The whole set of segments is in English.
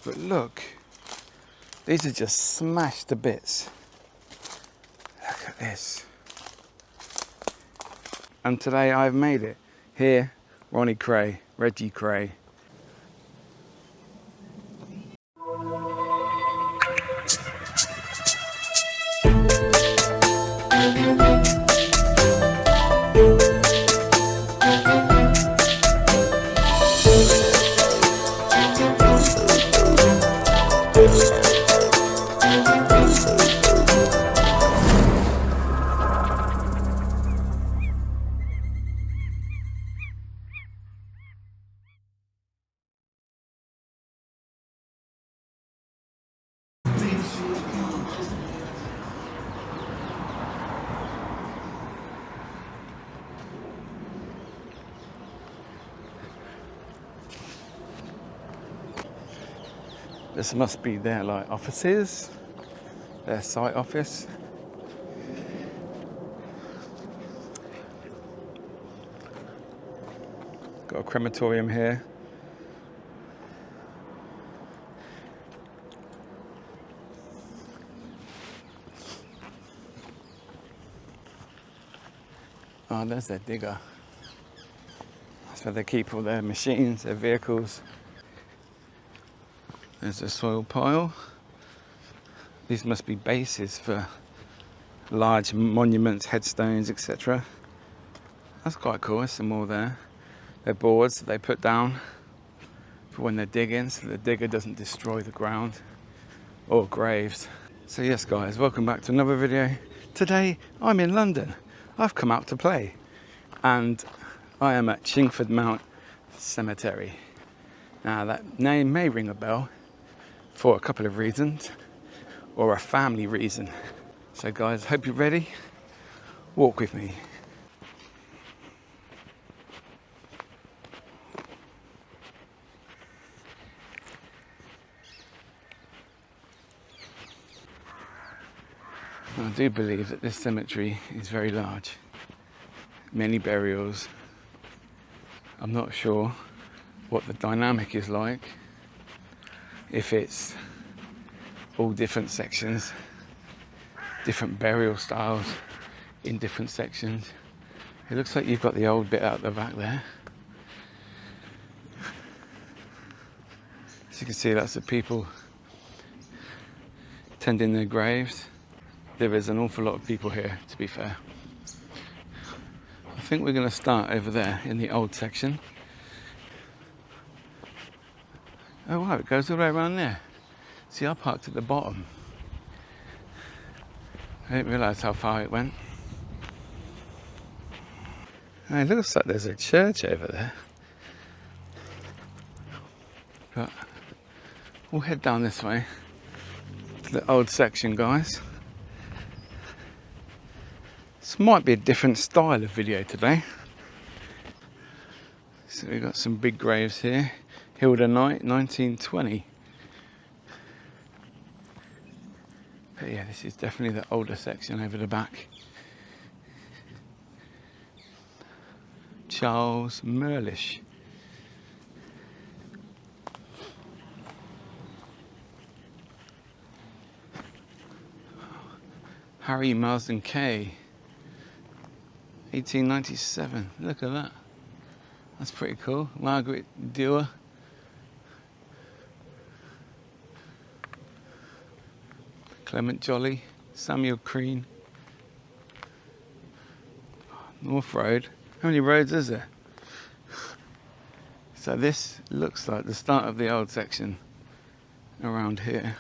But look, these are just smashed to bits. Look at this. And today I've made it. Here, Ronnie Kray, Reggie Kray. This must be their like offices, their site office. Got a crematorium here. Oh, there's their digger. That's where they keep all their machines, their vehicles. There's a soil pile. These must be bases for large monuments, headstones, etc. That's quite cool. There's some more there. They're boards that they put down for when they're digging, so the digger doesn't destroy the ground or graves. So yes guys, welcome back to another video. Today I'm in London. I've come out to play and I am at Chingford Mount Cemetery. Now that name may ring a bell for a couple of reasons, or a family reason. So guys, hope you're ready. Walk with me. I do believe that this cemetery is very large. Many burials. I'm not sure what the dynamic is like. If it's all different sections, different burial styles in different sections. It looks like you've got the old bit out the back there. As you can see, lots of people tending their graves. There is an awful lot of people here, to be fair. I think we're going to start over there in the old section. Oh wow, it goes all the way around there. See, I parked at the bottom. I didn't realise how far it went. And it looks like there's a church over there. But we'll head down this way to the old section, guys. This might be a different style of video today. So we've got some big graves here. Hilda Knight, 1920. But yeah, this is definitely the older section over the back. Charles Merlish. Harry Marsden Kay, 1897. Look at that. That's pretty cool. Margaret Dewar. Clement Jolly, Samuel Crean. North Road. How many roads is there? So this looks like the start of the old section around here.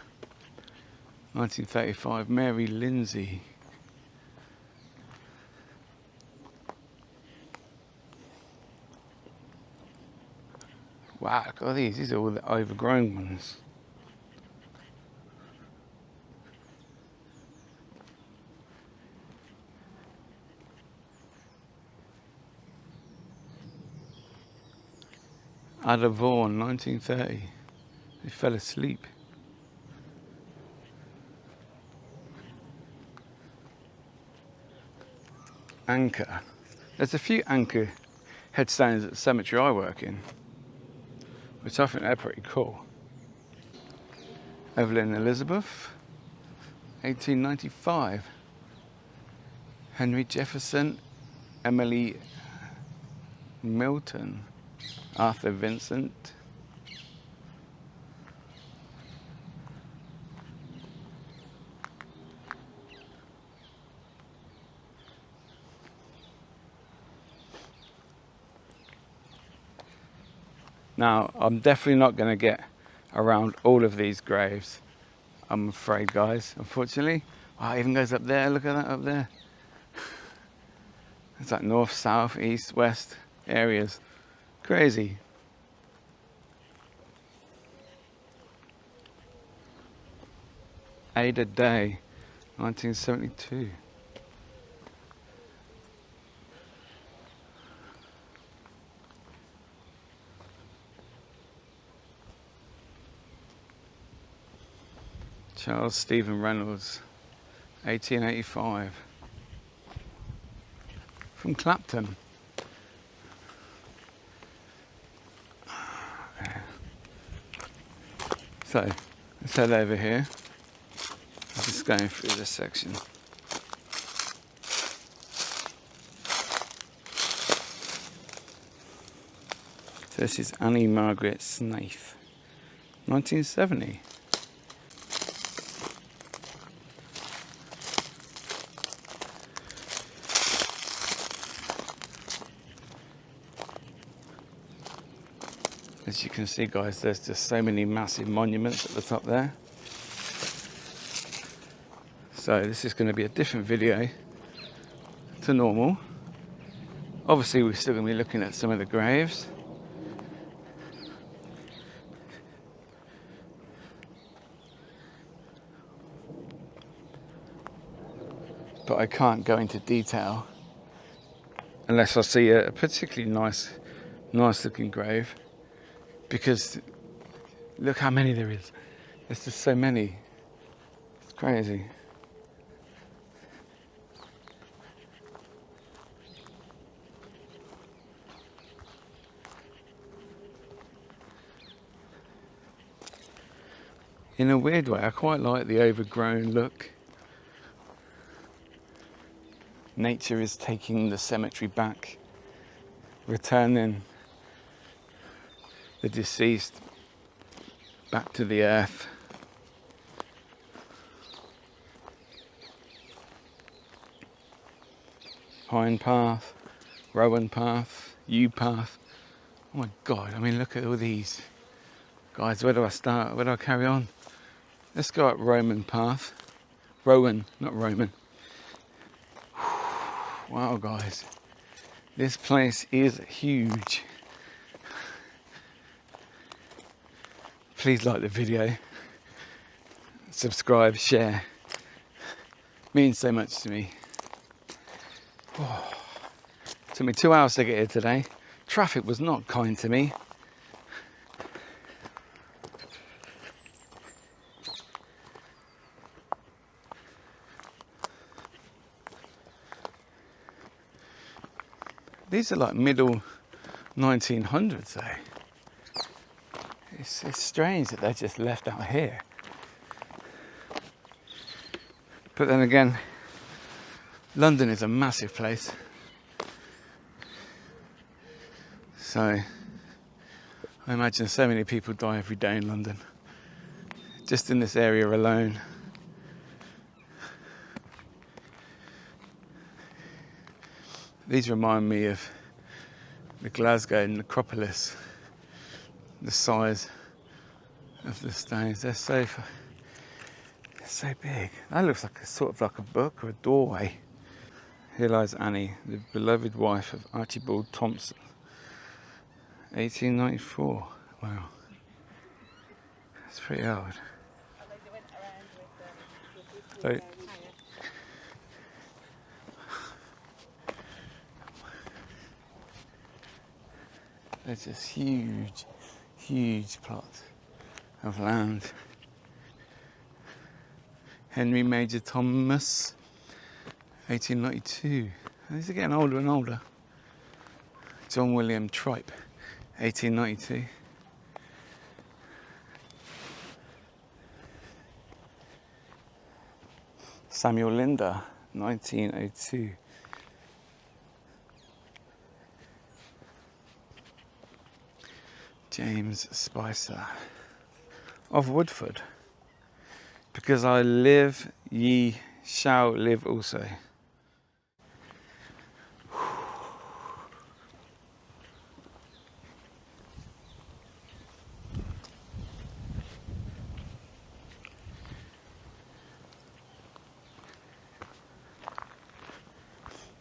1935, Mary Lindsay. Wow, look at these. These are all the overgrown ones. Ada Vaughan, 1930. He fell asleep. Anchor. There's a few anchor headstones at the cemetery I work in, which I think they're pretty cool. Evelyn Elizabeth, 1895. Henry Jefferson, Emily Milton, Arthur Vincent. Now, I'm definitely not going to get around all of these graves, I'm afraid, guys, unfortunately. Oh, it even goes up there, look at that up there. It's like north, south, east, west areas. Crazy. Ada Day, 1972. Charles Stephen Reynolds, 1885. From Clapton. So, let's head over here. I'm just going through this section. So this is Annie Margaret Snaith, 1970. As you can see, guys, there's just so many massive monuments at the top there. So this is going to be a different video to normal. Obviously, we're still going to be looking at some of the graves. But I can't go into detail unless I see a particularly nice looking grave. Because look how many there is. There's just so many. It's crazy. In a weird way, I quite like the overgrown look. Nature is taking the cemetery back, returning the deceased back to the earth. Pine path, Rowan path, yew path. Oh my God, I mean, look at all these. Guys, where do I start? Where do I carry on? Let's go up Roman path. Rowan, not Roman. Wow, guys. This place is huge. Please like the video, subscribe, share. It means so much to me. Oh. Took me 2 hours to get here today. Traffic was not kind to me. These are like middle 1900s, eh? It's strange that they're just left out here. But then again, London is a massive place. So I imagine so many people die every day in London. Just in this area alone. These remind me of the Glasgow necropolis. The size of the stones, they're so big. That looks like sort of like a book or a doorway. Here lies Annie, the beloved wife of Archibald Thompson, 1894. Wow, that's pretty old. So, there's this huge plot of land. Henry Major Thomas, 1892. These are getting older and older. John William Tripe, 1892. Samuel Linder, 1902. James Spicer of Woodford. Because I live, ye shall live also.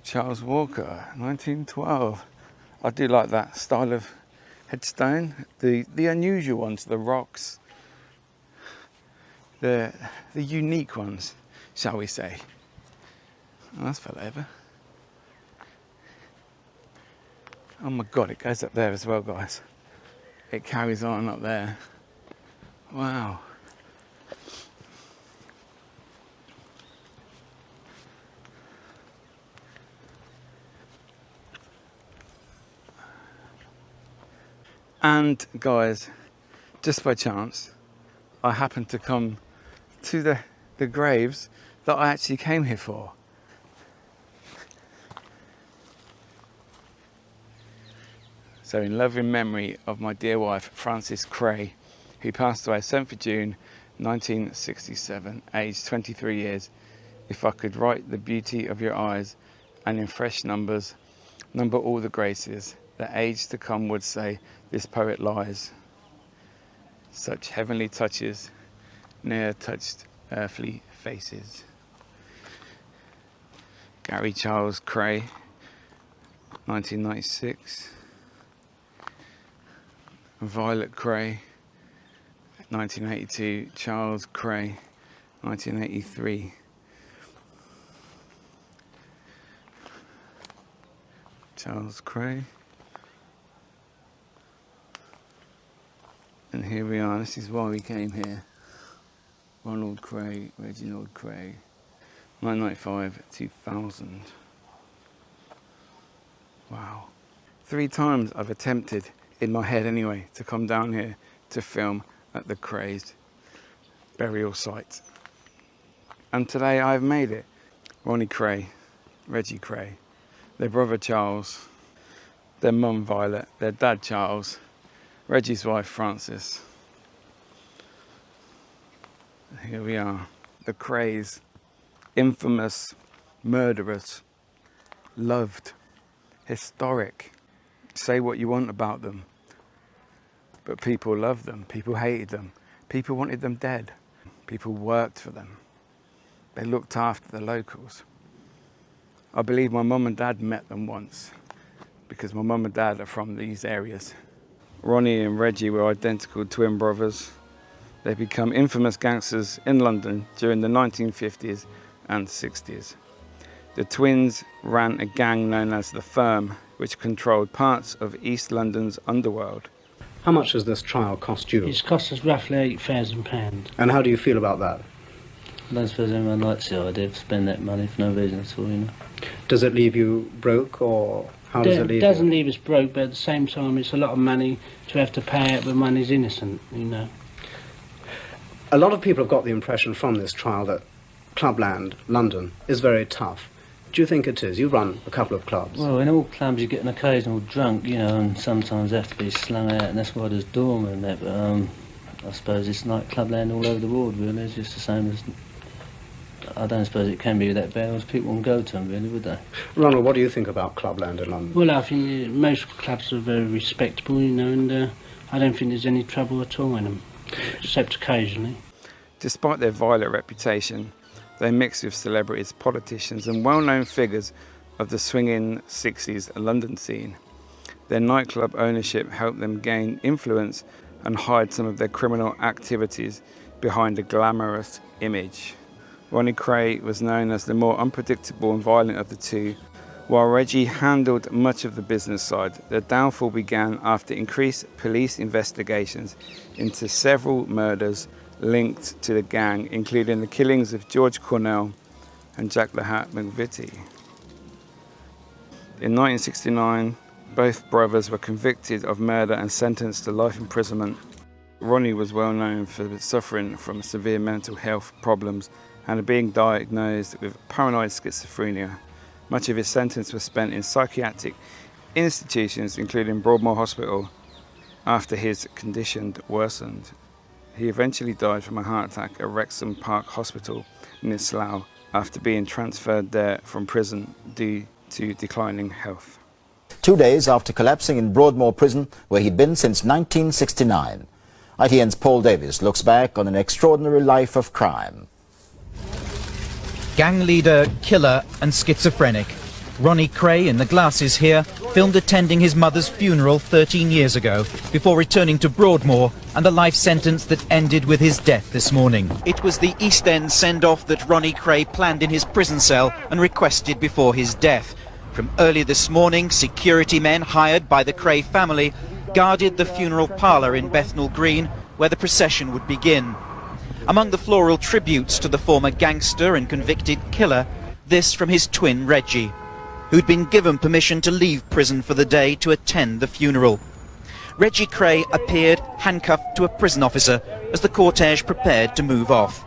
Charles Walker, 1912. I do like that style of headstone. The unusual ones, the rocks, the unique ones, shall we say. Oh, that's fell over. Oh my God, it goes up there as well, guys. It carries on up there. Wow. And guys, just by chance, I happened to come to the graves that I actually came here for. So in loving memory of my dear wife, Frances Kray, who passed away 7th of June, 1967, aged 23 years, if I could write the beauty of your eyes and in fresh numbers, number all the graces that age to come would say, this poet lies. Such heavenly touches, ne'er touched earthly faces. Gary Charles Kray, 1996. Violet Kray, 1982. Charles Kray, 1983. Charles Kray. And here we are, this is why we came here. Ronald Kray, Reginald Kray, 1995, 2000. Wow. 3 times I've attempted, in my head anyway, to come down here to film at the Kray's burial site. And today I've made it. Ronnie Kray, Reggie Kray, their brother Charles, their mum Violet, their dad Charles, Reggie's wife Frances. Here we are, the Krays, infamous murderers, loved, historic. Say what you want about them, but people loved them, people hated them, people wanted them dead, people worked for them, they looked after the locals. I believe my mum and dad met them once, because my mum and dad are from these areas. Ronnie and Reggie were identical twin brothers. They became infamous gangsters in London during the 1950s and 60s. The twins ran a gang known as The Firm, which controlled parts of East London's underworld. How much has this trial cost you? It's cost us roughly £8,000. And how do you feel about that? I don't suppose anyone likes the idea of spending that money for no reason at all, you know. Does it leave you broke, or how does it leave you? It doesn't leave us broke, but at the same time it's a lot of money to have to pay out when one is innocent, you know. A lot of people have got the impression from this trial that Clubland, London, is very tough. Do you think it is? You run a couple of clubs. Well, in all clubs you get an occasional drunk, you know, and sometimes have to be slung out, and that's why there's doormen and that, but I suppose it's like Clubland all over the world, really. It's just the same as... I don't suppose it can be that bad, as people won't go to them, really, would they? Ronald, what do you think about Clubland in London? Well, I think most clubs are very respectable, you know, and I don't think there's any trouble at all in them, except occasionally. Despite their violent reputation, they mix with celebrities, politicians and well-known figures of the swinging 60s London scene. Their nightclub ownership helped them gain influence and hide some of their criminal activities behind a glamorous image. Ronnie Kray was known as the more unpredictable and violent of the two, while Reggie handled much of the business side. Their downfall began after increased police investigations into several murders linked to the gang, including the killings of George Cornell and Jack the Hat McVitie. In 1969, both brothers were convicted of murder and sentenced to life imprisonment. Ronnie was well known for suffering from severe mental health problems and being diagnosed with paranoid schizophrenia. Much of his sentence was spent in psychiatric institutions, including Broadmoor Hospital, after his condition worsened. He eventually died from a heart attack at Wrexham Park Hospital near Slough after being transferred there from prison due to declining health. 2 days after collapsing in Broadmoor Prison, where he'd been since 1969. ITN's Paul Davis looks back on an extraordinary life of crime. Gang leader, killer and schizophrenic. Ronnie Kray, in the glasses here, filmed attending his mother's funeral 13 years ago before returning to Broadmoor and a life sentence that ended with his death this morning. It was the East End send-off that Ronnie Kray planned in his prison cell and requested before his death. From early this morning, security men hired by the Kray family guarded the funeral parlour in Bethnal Green, where the procession would begin. Among the floral tributes to the former gangster and convicted killer, this from his twin Reggie, who'd been given permission to leave prison for the day to attend the funeral. Reggie Kray appeared handcuffed to a prison officer as the cortege prepared to move off.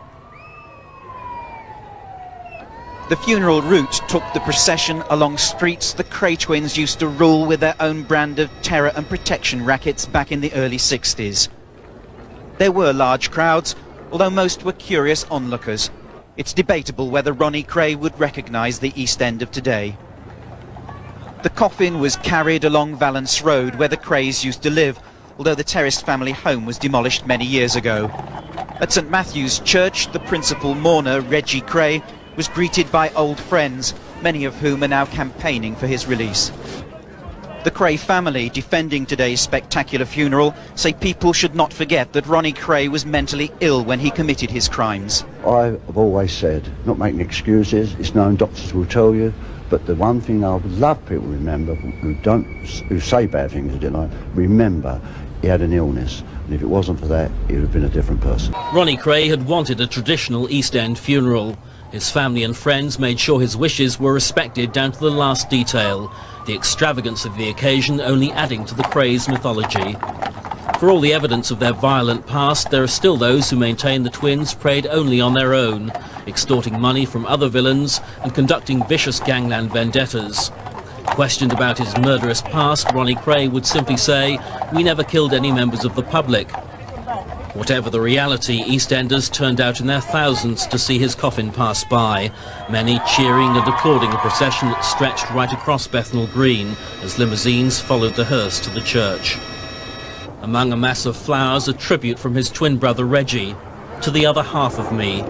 The funeral route took the procession along streets the Kray twins used to rule with their own brand of terror and protection rackets back in the early 60s. There were large crowds, although most were curious onlookers. It's debatable whether Ronnie Kray would recognise the East End of today. The coffin was carried along Valence Road, where the Krays used to live, although the terraced family home was demolished many years ago. At St Matthew's Church, the principal mourner, Reggie Kray, was greeted by old friends, many of whom are now campaigning for his release. The Kray family, defending today's spectacular funeral, say people should not forget that Ronnie Kray was mentally ill when he committed his crimes. I've always said, not making excuses, it's known, doctors will tell you, but the one thing I would love people to remember, who say bad things, remember he had an illness, and if it wasn't for that, he would have been a different person. Ronnie Kray had wanted a traditional East End funeral. His family and friends made sure his wishes were respected down to the last detail, the extravagance of the occasion only adding to the Krays' mythology. For all the evidence of their violent past, there are still those who maintain the twins preyed only on their own, extorting money from other villains and conducting vicious gangland vendettas. Questioned about his murderous past, Ronnie Kray would simply say, "We never killed any members of the public." Whatever the reality, EastEnders turned out in their thousands to see his coffin pass by, many cheering and applauding the procession that stretched right across Bethnal Green as limousines followed the hearse to the church. Among a mass of flowers, a tribute from his twin brother Reggie, "To the other half of me."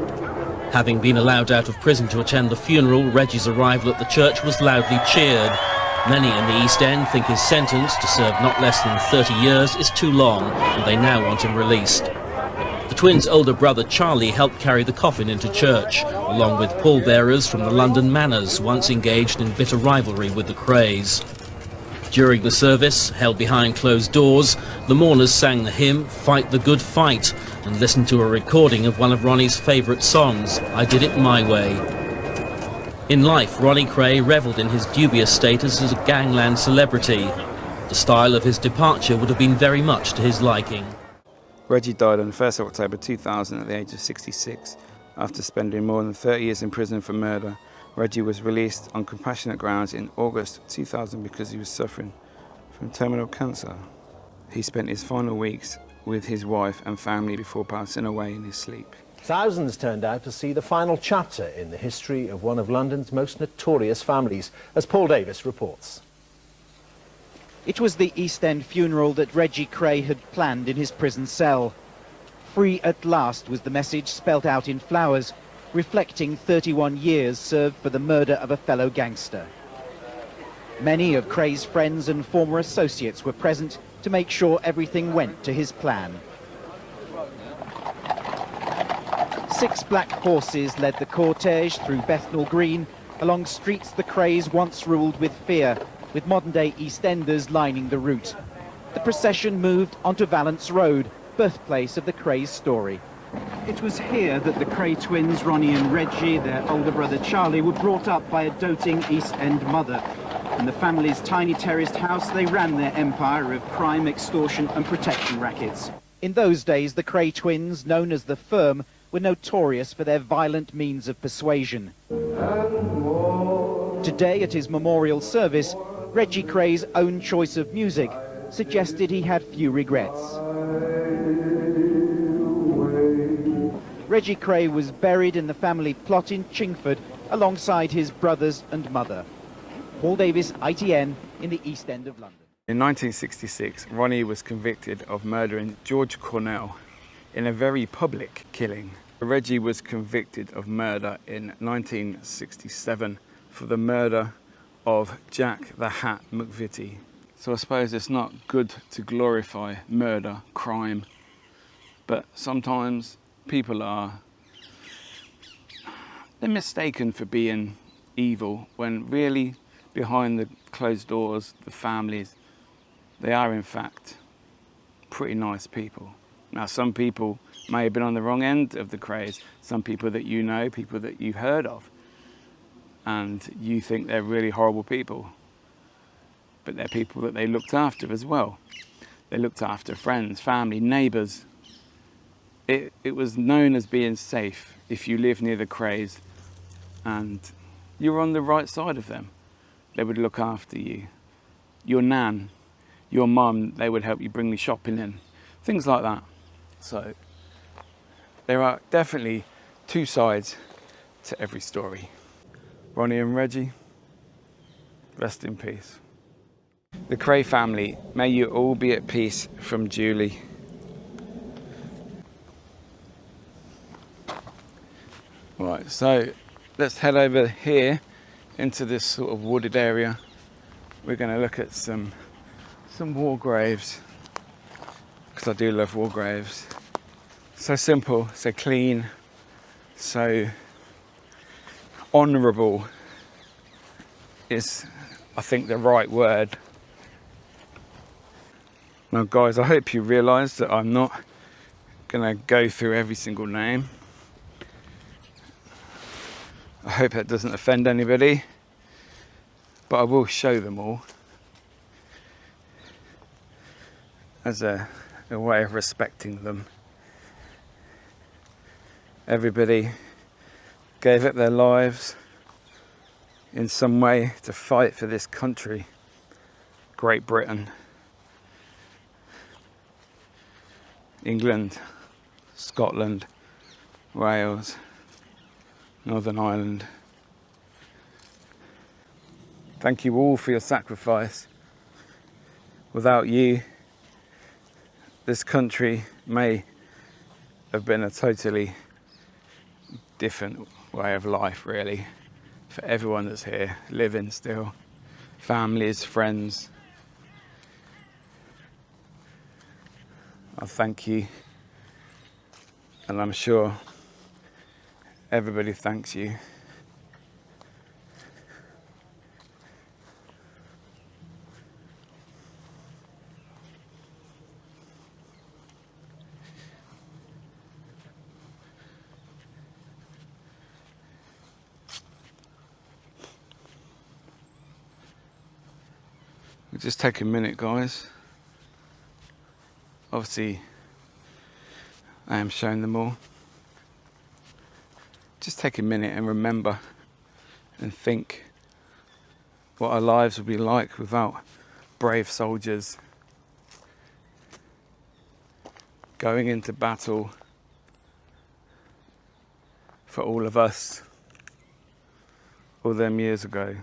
Having been allowed out of prison to attend the funeral, Reggie's arrival at the church was loudly cheered. Many in the East End think his sentence, to serve not less than 30 years, is too long, and they now want him released. The twins' older brother Charlie helped carry the coffin into church, along with pallbearers from the London Manors, once engaged in bitter rivalry with the Krays. During the service, held behind closed doors, the mourners sang the hymn "Fight the Good Fight" and listened to a recording of one of Ronnie's favourite songs, "I Did It My Way." In life, Ronnie Kray revelled in his dubious status as a gangland celebrity. The style of his departure would have been very much to his liking. Reggie died on the 1st of October 2000 at the age of 66. After spending more than 30 years in prison for murder, Reggie was released on compassionate grounds in August 2000 because he was suffering from terminal cancer. He spent his final weeks with his wife and family before passing away in his sleep. Thousands turned out to see the final chapter in the history of one of London's most notorious families, as Paul Davis reports. It was the East End funeral that Reggie Kray had planned in his prison cell. Free at last was the message spelt out in flowers, reflecting 31 years served for the murder of a fellow gangster. Many of Kray's friends and former associates were present to make sure everything went to his plan. 6 black horses led the cortege through Bethnal Green, along streets the Krays once ruled with fear, with modern-day EastEnders lining the route. The procession moved onto Valence Road, birthplace of the Krays' story. It was here that the Kray twins, Ronnie and Reggie, their older brother Charlie, were brought up by a doting East End mother. In the family's tiny terraced house, they ran their empire of crime, extortion and protection rackets. In those days, the Kray twins, known as the Firm, were notorious for their violent means of persuasion. Today, at his memorial service, Reggie Kray's own choice of music suggested he had few regrets. Reggie Kray was buried in the family plot in Chingford alongside his brothers and mother. Paul Davis, ITN, in the East End of London. In 1966, Ronnie was convicted of murdering George Cornell in a very public killing. Reggie was convicted of murder in 1967 for the murder of Jack the Hat McVitie. So I suppose it's not good to glorify murder, crime, but sometimes people they're mistaken for being evil when really behind the closed doors, the families, they are in fact pretty nice people. Now some people may have been on the wrong end of the craze, some people that you know, people that you've heard of, and you think they're really horrible people. But they're people that they looked after as well. They looked after friends, family, neighbours. It was known as being safe if you live near the craze and you're on the right side of them. They would look after you. Your nan, your mum, they would help you bring the shopping in. Things like that. So there are definitely two sides to every story. Ronnie and Reggie, rest in peace. The Kray family, may you all be at peace from Julie. Right, so let's head over here into this sort of wooded area. We're going to look at some war graves, because I do love war graves. So simple, so clean, so honourable is, I think, the right word. Now guys, I hope you realise that I'm not going to go through every single name. I hope that doesn't offend anybody, but I will show them all as a way of respecting them. Everybody gave up their lives in some way to fight for this country, Great Britain, England, Scotland, Wales, Northern Ireland. Thank you all for your sacrifice. Without you, this country may have been a totally different way of life, really, for everyone that's here, living still, families, friends. I thank you, and I'm sure everybody thanks you. We'll just take a minute, guys. Obviously, I am showing them all. Just take a minute and remember and think what our lives would be like without brave soldiers going into battle for all of us all them years ago.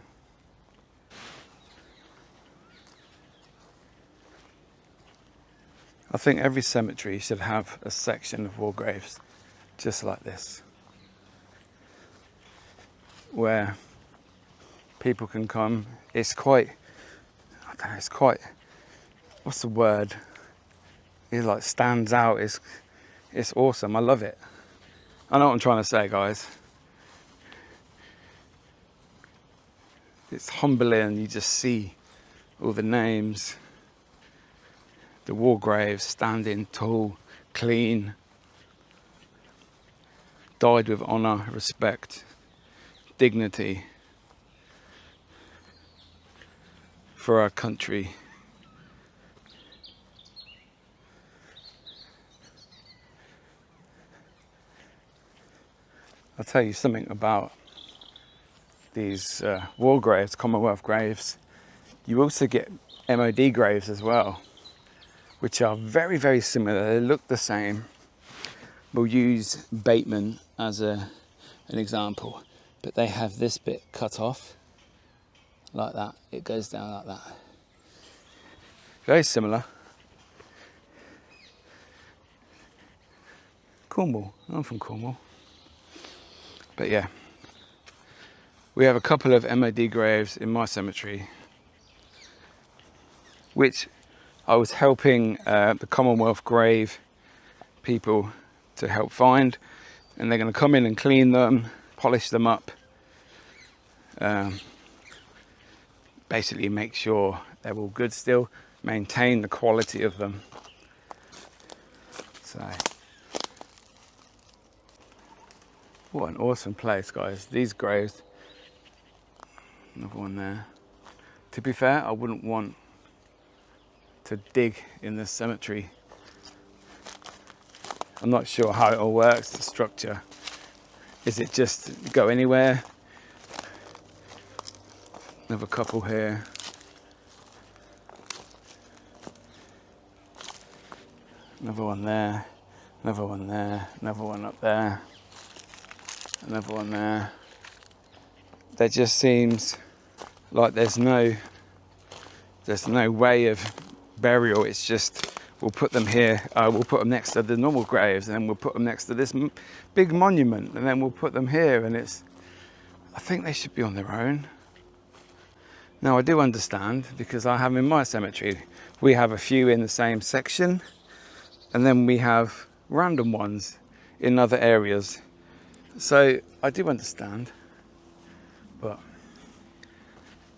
I think every cemetery should have a section of war graves just like this, where people can come. It's quite, I don't know, it's quite, what's the word? It like stands out. It's awesome. I love it. I know what I'm trying to say, guys. It's humbling. You just see all the names, the war graves standing tall, clean, died with honour, respect, dignity for our country. I'll tell you something about these war graves, Commonwealth graves. You also get MOD graves as well, which are very, very similar. They look the same. We'll use Bateman as an example, but they have this bit cut off like that. It goes down like that. Very similar. Cornwall. I'm from Cornwall. But yeah, we have a couple of MOD graves in my cemetery, which I was helping the Commonwealth grave people to help find, and they're going to come in and clean them, polish them up, basically make sure they're all good still, maintain the quality of them. So, what an awesome place, guys. These graves, another one there. To be fair, I wouldn't want to dig in this cemetery. I'm not sure how it all works, the structure. Is it just go anywhere? Another couple here. Another one there. Another one there. Another one up there. Another one there. There just seems like there's no way of burial. It's just, we'll put them here, we'll put them next to the normal graves, and then we'll put them next to this big monument, and then we'll put them here, and I think they should be on their own. Now I do understand, because I have in my cemetery, we have a few in the same section, and then we have random ones in other areas. So I do understand, but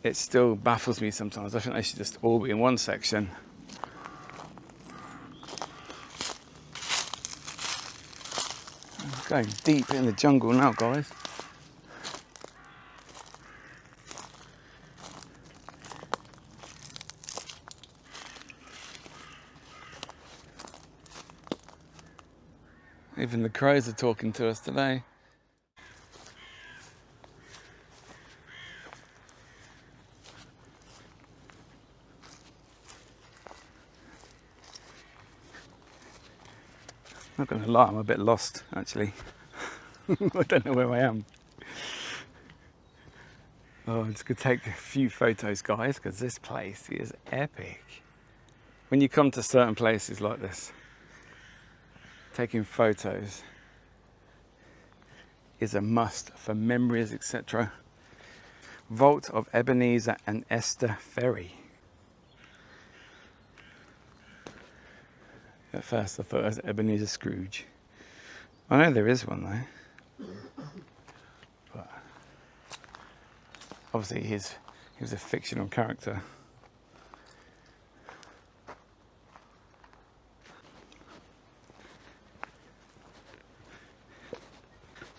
it still baffles me sometimes. I think they should just all be in one section. Going deep in the jungle now, guys. Even the crows are talking to us today. Not going to lie, I'm a bit lost actually. I don't know where I am. Oh, I'm just going to take a few photos, guys, because this place is epic. When you come to certain places like this, taking photos is a must for memories, etc. Vault of Ebenezer and Esther Ferry. At first I thought it was Ebenezer Scrooge. I know there is one though. But obviously he was a fictional character.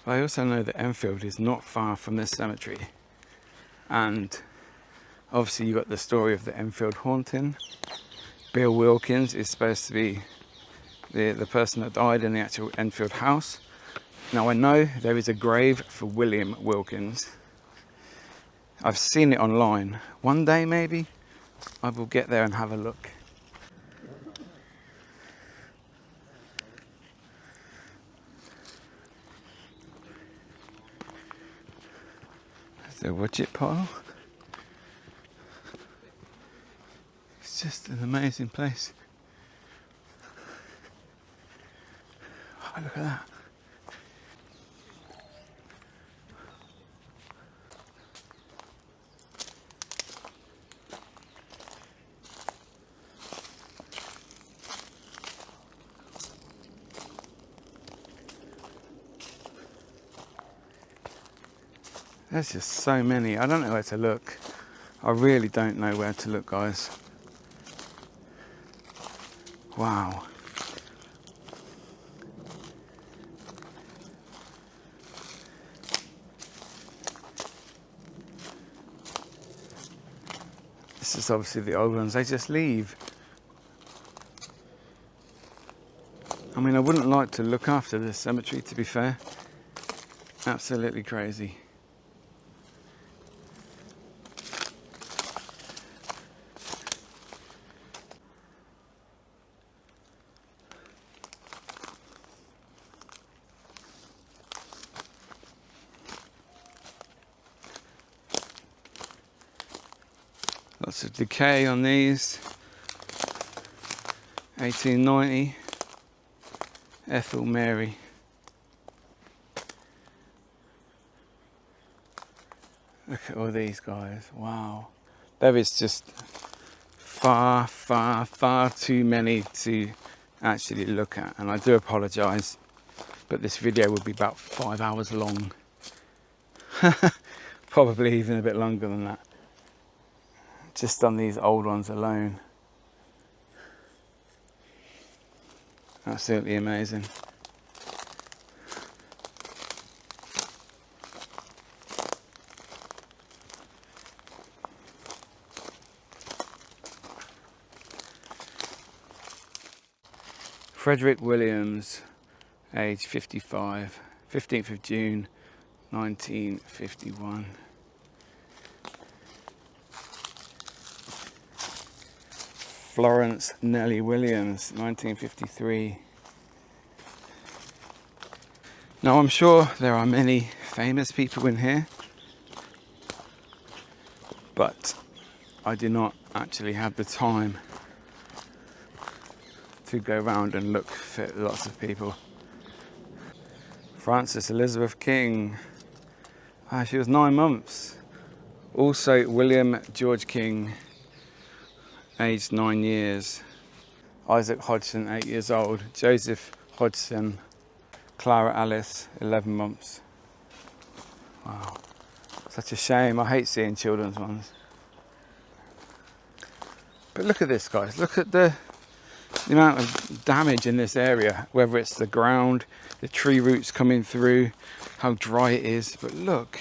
I also know that Enfield is not far from this cemetery, and obviously you got the story of the Enfield haunting. Bill Wilkins is supposed to be the person that died in the actual Enfield house. Now I know there is a grave for William Wilkins. I've seen it online. One day maybe I will get there and have a look. There's the Woodchip pile. It's just an amazing place. Oh, look at that. There's just so many. I don't know where to look. I really don't know where to look, guys. Wow. This is obviously the old ones. They just leave. I mean, I wouldn't like to look after this cemetery, to be fair. Absolutely crazy. Lots of decay on these. 1890, Ethel Mary. Look at all these guys, wow. There is just far, far, far too many to actually look at, and I do apologise, but this video would be about 5 hours long. Probably even a bit longer than that. Just on these old ones alone. Absolutely amazing. Frederick Williams, age 55, 15th of June 1951. Florence Nellie Williams, 1953. Now I'm sure there are many famous people in here, but I do not actually have the time to go around and look for lots of people. Frances Elizabeth King, she was 9 months. Also William George King, aged 9 years. Isaac Hodgson, 8 years old. Joseph Hodgson, Clara Alice, 11 months. Wow, such a shame. I hate seeing children's ones. But look at this, guys. Look at the amount of damage in this area, whether it's the ground, the tree roots coming through, how dry it is. But look,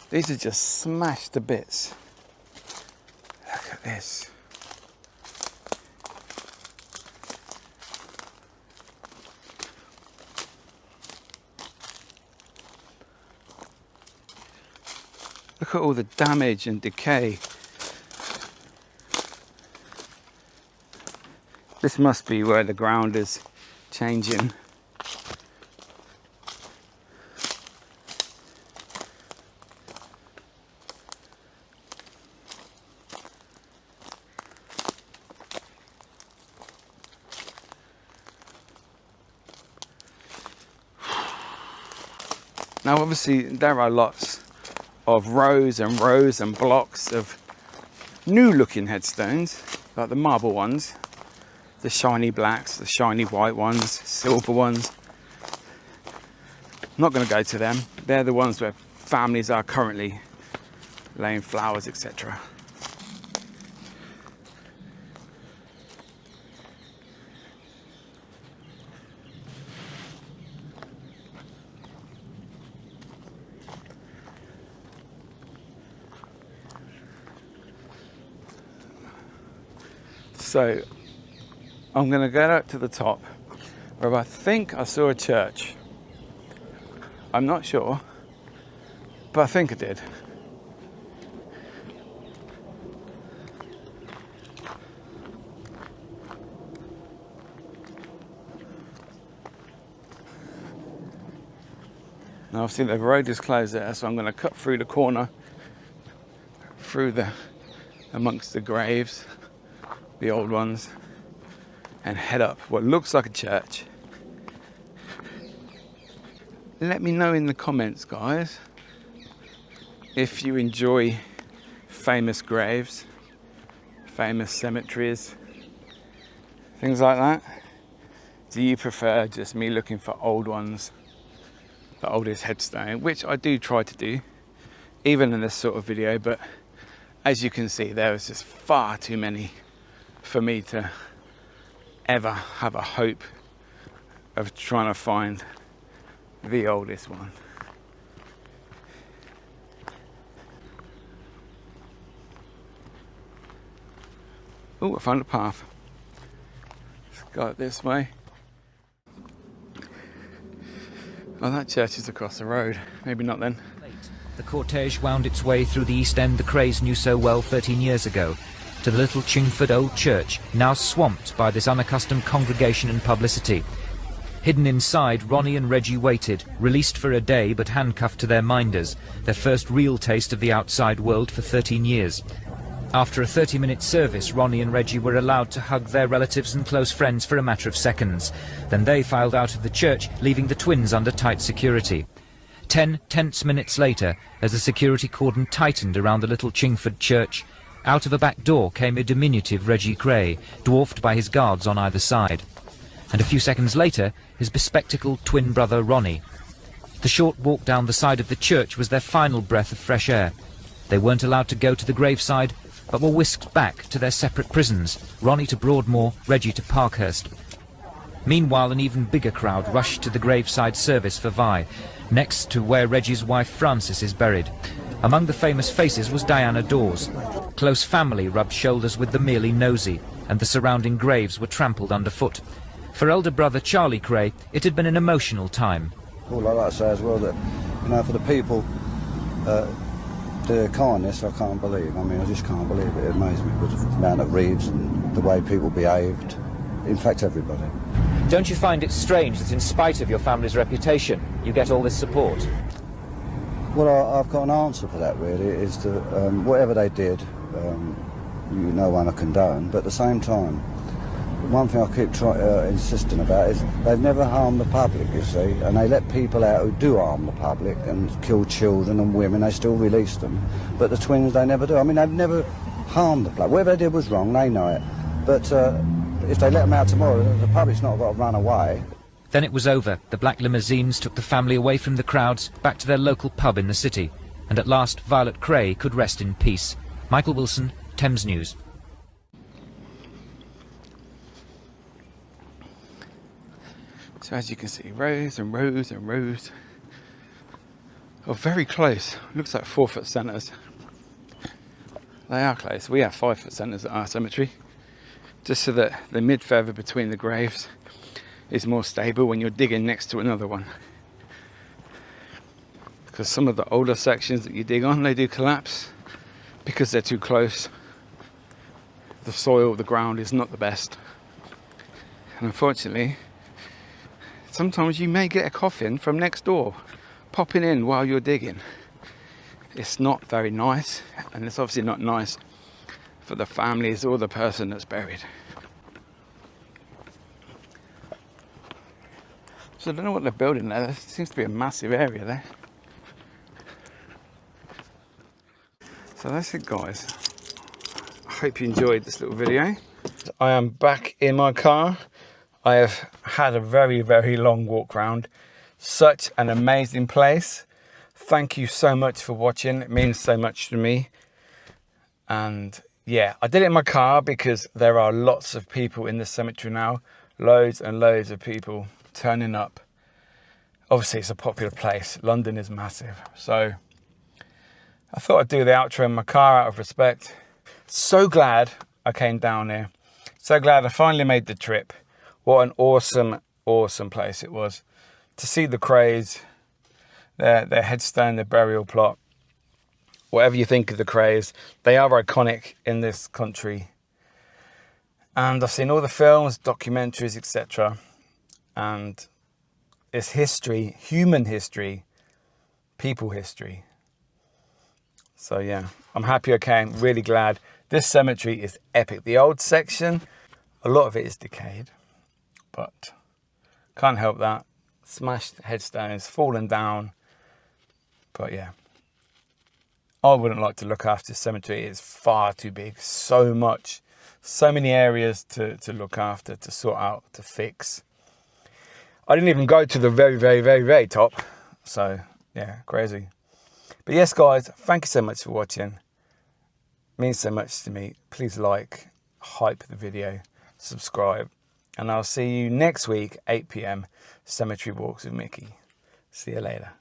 these are just smashed to bits. Look at this. Look at all the damage and decay. This must be where the ground is changing. Now obviously there are lots of rows and rows and blocks of new looking headstones, like the marble ones, the shiny blacks, the shiny white ones, silver ones. I'm not going to go to them. They're the ones where families are currently laying flowers, etc. So I'm going to get up to the top where I think I saw a church. I'm not sure, but I think I did. Now obviously the road is closed there, so I'm going to cut through the corner, through the amongst the graves, the old ones, and head up what looks like a church. Let me know in the comments, guys, if you enjoy famous graves, famous cemeteries, things like that. Do you prefer just me looking for old ones, the oldest headstone, which I do try to do, even in this sort of video, but as you can see, there is just far too many for me to ever have a hope of trying to find the oldest one. Oh, I found a path. Let's go this way. Oh, that church is across the road. Maybe not then. The cortege wound its way through the East End the Krays knew so well 13 years ago, to the little Chingford Old Church, now swamped by this unaccustomed congregation and publicity. Hidden inside, Ronnie and Reggie waited, released for a day but handcuffed to their minders, their first real taste of the outside world for 13 years. After a 30-minute service, Ronnie and Reggie were allowed to hug their relatives and close friends for a matter of seconds. Then they filed out of the church, leaving the twins under tight security. 10 tense minutes later, as the security cordon tightened around the little Chingford church, out of a back door came a diminutive Reggie Kray, dwarfed by his guards on either side. And a few seconds later, his bespectacled twin brother Ronnie. The short walk down the side of the church was their final breath of fresh air. They weren't allowed to go to the graveside, but were whisked back to their separate prisons, Ronnie to Broadmoor, Reggie to Parkhurst. Meanwhile, an even bigger crowd rushed to the graveside service for Vi, next to where Reggie's wife Frances is buried. Among the famous faces was Diana Dawes. Close family rubbed shoulders with the merely nosy, and the surrounding graves were trampled underfoot. For elder brother Charlie Kray, it had been an emotional time. All I'd like to say as well that, you know, for the people, the kindness I can't believe. I mean, I just can't believe it. It amazes me with the amount of reads and the way people behaved. In fact, everybody. Don't you find it strange that in spite of your family's reputation, you get all this support? Well, I've got an answer for that, really, is that whatever they did, no one I condone, but at the same time, one thing I keep insisting about is they've never harmed the public, you see, and they let people out who do harm the public and kill children and women, they still release them. But the twins, they never do. I mean, they've never harmed the public. Whatever they did was wrong, they know it. But if they let them out tomorrow, the public's not got to run away. Then it was over. The black limousines took the family away from the crowds, back to their local pub in the city. And at last, Violet Kray could rest in peace. Michael Wilson, Thames News. So as you can see, rows and rows and rows of very close, looks like 4-foot centres. They are close. We have 5-foot centres at our cemetery, just so that the mid-feather between the graves is more stable when you're digging next to another one. Because some of the older sections that you dig on, they do collapse because they're too close. The soil, the ground is not the best. And unfortunately, sometimes you may get a coffin from next door popping in while you're digging. It's not very nice, and it's obviously not nice for the families or the person that's buried. So I don't know what they're building there. There seems to be a massive area there. So that's it, guys. I hope you enjoyed this little video. I am back in my car. I have had a very, very long walk round. Such an amazing place. Thank you so much for watching. It means so much to me. And yeah, I did it in my car because there are lots of people in the cemetery now. Loads and loads of people turning up. Obviously, it's a popular place. London is massive. So I thought I'd do the outro in my car out of respect. So glad I came down here. So glad I finally made the trip. What an awesome, awesome place it was. To see the Krays, their headstone, their burial plot. Whatever you think of the Krays, they are iconic in this country. And I've seen all the films, documentaries, etc. And it's history, human history, people history. So yeah, I'm happy I came, really glad. This cemetery is epic. The old section, a lot of it is decayed. But can't help that. Smashed headstones, fallen down. But yeah, I wouldn't like to look after this cemetery. It's far too big. So much. So many areas to look after, to sort out, to fix. I didn't even go to the very, very, very, very top. So yeah, crazy. But yes, guys, thank you so much for watching. It means so much to me. Please like, hype the video, subscribe. And I'll see you next week, 8 PM, Cemetery Walks with Miki. See you later.